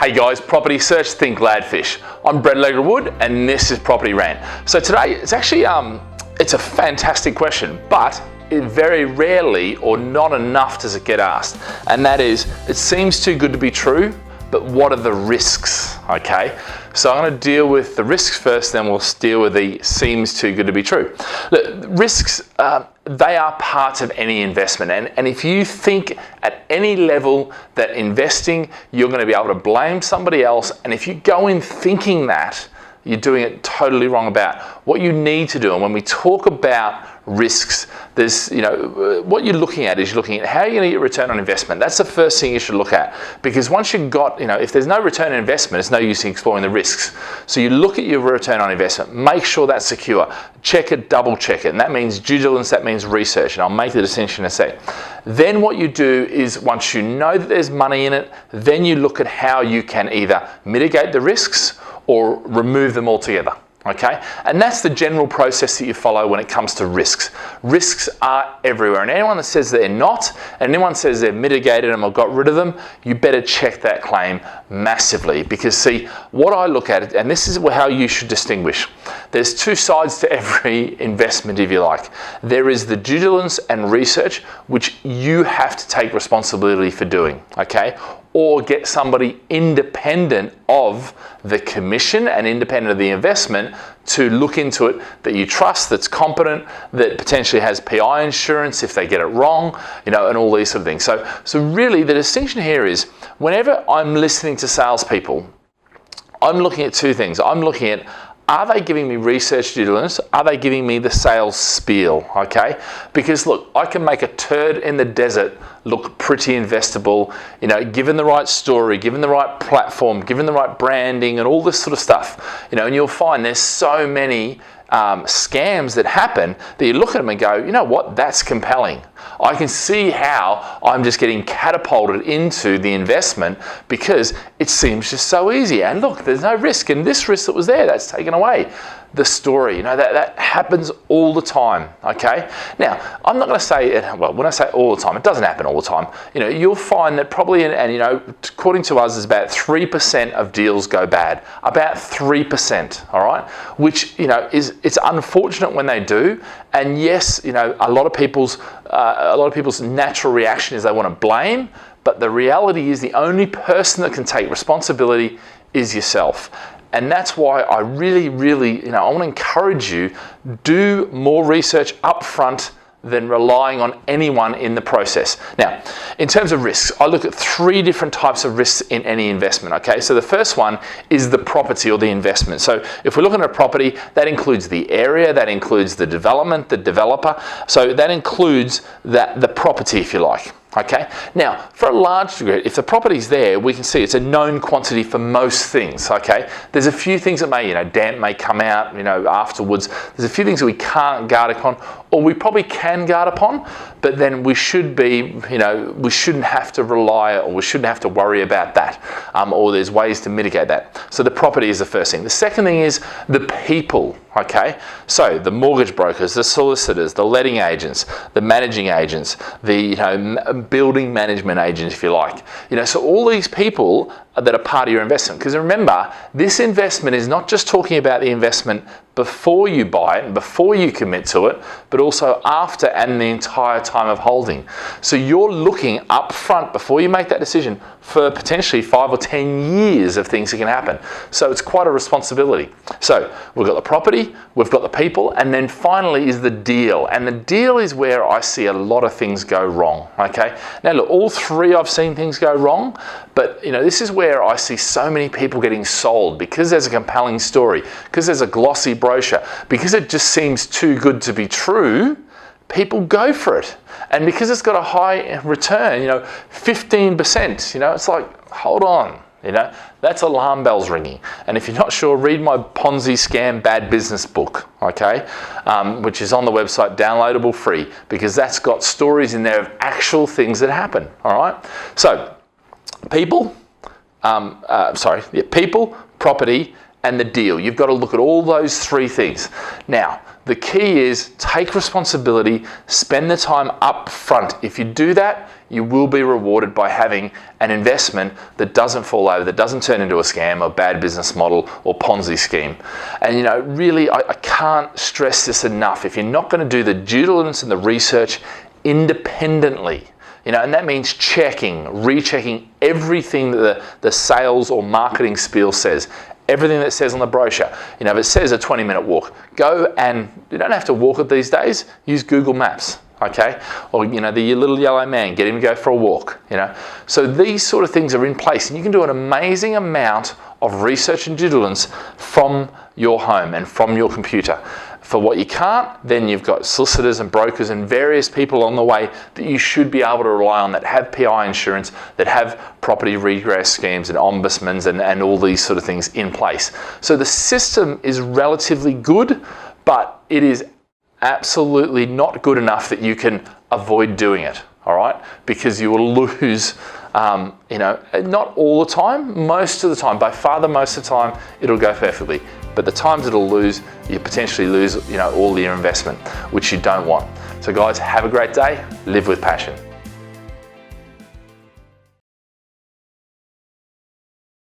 Hey guys, property search, think Gladfish. I'm Alegre-Wood and this is Property Rant. So today, it's actually, it's a fantastic question, but it very rarely or not enough does it get asked. And that is, it seems too good to be true, but what are the risks, okay? So I'm gonna deal with the risks first, then we'll deal with the seems too good to be true. Look, risks, they are parts of any investment. And if you think at any level that investing, you're gonna be able to blame somebody else, and if you go in thinking that, you're doing it totally wrong about. What you need to do, and when we talk about risks, there's, what you're looking at is you're looking at how you're gonna get return on investment. That's the first thing you should look at. Because once you've got, if there's no return on investment, it's no use in exploring the risks. So you look at your return on investment, make sure that's secure, check it, double check it. And that means due diligence, that means research. And I'll make the distinction in a sec. Then what you do is once you know that there's money in it, then you look at how you can either mitigate the risks or remove them altogether, okay? And that's the general process that you follow when it comes to risks. Risks are everywhere, and anyone that says they're not, and anyone says they've mitigated them or got rid of them, you better check that claim massively. Because see, what I look at it, and this is how you should distinguish, there's two sides to every investment, if you like. There is the due diligence and research, which you have to take responsibility for doing, okay? Or get somebody independent of the commission and independent of the investment to look into it that you trust, that's competent, that potentially has PI insurance if they get it wrong, and all these sort of things. So really the distinction here is whenever I'm listening to salespeople, I'm looking at two things. I'm looking at, are they giving me research due diligence? Are they giving me the sales spiel, okay? Because look, I can make a turd in the desert look pretty investable, given the right story, given the right platform, given the right branding and all this sort of stuff, and you'll find there's so many scams that happen that you look at them and go, you know what, that's compelling. I can see how I'm just getting catapulted into the investment because it seems just so easy. And look, there's no risk, and this risk that was there, that's taken away. The story, that happens all the time, okay? Now, I'm not gonna say, well, when I say all the time, it doesn't happen all the time. You'll find that probably, according to us, is about 3% of deals go bad. About 3%, all right? Which, it's unfortunate when they do. And yes, a lot of people's natural reaction is they wanna blame, but the reality is the only person that can take responsibility is yourself. And that's why I really, I want to encourage you, do more research up front than relying on anyone in the process. Now, in terms of risks, I look at three different types of risks in any investment, okay? So the first one is the property or the investment. So if we're looking at a property, that includes the area, that includes the development, the developer. So that includes the property, if you like. Okay. Now, for a large degree, if the property's there, we can see it's a known quantity for most things. Okay. There's a few things that may, damp may come out, afterwards. There's a few things that we can't guard upon, or we probably can guard upon, but then we should be, we shouldn't have to rely, or we shouldn't have to worry about that, or there's ways to mitigate that. So the property is the first thing. The second thing is the people. Okay, so the mortgage brokers, the solicitors, the letting agents, the managing agents, the building management agents, if you like. So all these people that are part of your investment. Because remember, this investment is not just talking about the investment before you buy it and before you commit to it, but also after and the entire time of holding. So you're looking up front before you make that decision for potentially 5 or 10 years of things that can happen. So it's quite a responsibility. So we've got the property, we've got the people, and then finally is the deal. And the deal is where I see a lot of things go wrong, okay? Now look, all three I've seen things go wrong, but this is where I see so many people getting sold because there's a compelling story, because there's a glossy brochure, because it just seems too good to be true, people go for it. And because it's got a high return, 15%, it's like, hold on, that's alarm bells ringing. And if you're not sure, read my Ponzi Scam Bad Business book, okay, which is on the website, downloadable free, because that's got stories in there of actual things that happen, all right? So, people, people, property, and the deal. You've got to look at all those three things. Now, the key is take responsibility, spend the time up front. If you do that, you will be rewarded by having an investment that doesn't fall over, that doesn't turn into a scam or bad business model or Ponzi scheme. And you know, really, I can't stress this enough. If you're not going to do the due diligence and the research independently, you know, and that means checking, rechecking everything that the sales or marketing spiel says, everything that says on the brochure. You know, if it says a 20-minute walk, go, and you don't have to walk it these days, use Google Maps. Okay, or you know, the little yellow man, get him to go for a walk, you know. So these sort of things are in place, and you can do an amazing amount of research and due diligence from your home and from your computer. For what you can't, then you've got solicitors and brokers and various people on the way that you should be able to rely on, that have PI insurance, that have property redress schemes and ombudsmans and all these sort of things in place. So the system is relatively good, but it is absolutely not good enough that you can avoid doing it, all right? Because you will lose, you know, not all the time, most of the time, by far the most of the time, it'll go perfectly. But the times it'll lose, you potentially lose, you know, all your investment, which you don't want. So guys, have a great day, live with passion.